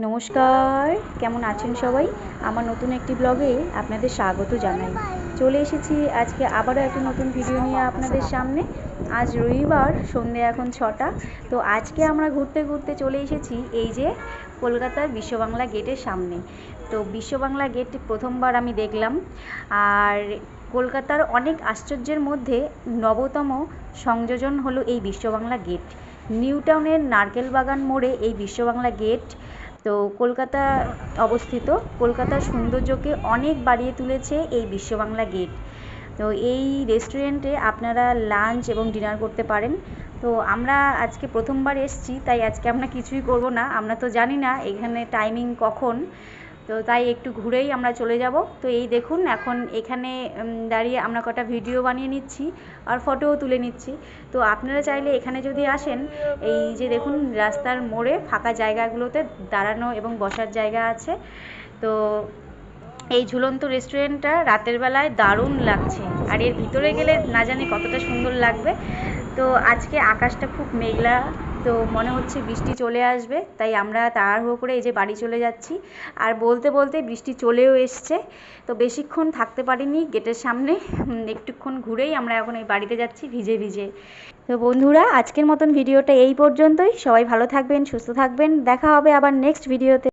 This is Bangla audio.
নমস্কার, কেমন আছেন সবাই? আমার নতুন একটি ব্লগে আপনাদের স্বাগত জানাই। চলে এসেছি আজকে আবারও একটা নতুন ভিডিও নিয়ে আপনাদের সামনে। আজ রবিবার, সন্ধে এখন 6টা। তো আজকে আমরা ঘুরতে ঘুরতে চলে এসেছি এই যে কলকাতার বিশ্ববাংলা গেটের সামনে। তো বিশ্ববাংলা গেট প্রথমবার আমি দেখলাম। আর কলকাতার অনেক আশ্চর্যের মধ্যে নবতম সংযোজন হলো এই বিশ্ববাংলা গেট। নিউ টাউনের নারকেল বাগান মোড়ে এই বিশ্ববাংলা গেট তো কলকাতা অবস্থিত। কলকাতার সৌন্দর্যকে অনেক বাড়িয়ে তুলেছে এই বিশ্ববাংলা গেট। তো এই রেস্টুরেন্টে আপনারা লাঞ্চ এবং ডিনার করতে পারেন। তো আমরা আজকে প্রথমবার এসেছি, তাই আজকে আমরা কিছুই করব না। আমরা তো জানি না এখানে টাইমিং কখন, তো তাই একটু ঘুরেই আমরা চলে যাব। তো এই দেখুন, এখন এখানে দাঁড়িয়ে আমরা কটা ভিডিও বানিয়ে নিচ্ছি আর ফটোও তুলে নিচ্ছি। তো আপনারা চাইলে এখানে যদি আসেন, এই যে দেখুন রাস্তার মোড়ে ফাঁকা জায়গাগুলোতে দাঁড়ানো এবং বসার জায়গা আছে। তো এই ঝুলন্ত রেস্টুরেন্টটা রাতের বেলায় দারুণ লাগছে, আর এর ভিতরে গেলে না জানি কতটা সুন্দর লাগবে। তো আজকে আকাশটা খুব মেঘলা, তো মনে হচ্ছে বৃষ্টি চলে আসবে, তাই আমরা তাড়াহুড়ো করে এই যে বাড়ি চলে যাচ্ছি। আর বলতে বলতে বৃষ্টি চলেও এসছে। তো বেশিক্ষণ থাকতে পারিনি গেটের সামনে, একটুক্ষণ ঘুরেই আমরা এখন এই বাড়িতে যাচ্ছি ভিজে ভিজে। তো বন্ধুরা, আজকের মতন ভিডিওটা এই পর্যন্তই। সবাই ভালো থাকবেন, সুস্থ থাকবেন। দেখা হবে আবার নেক্সট ভিডিওতে।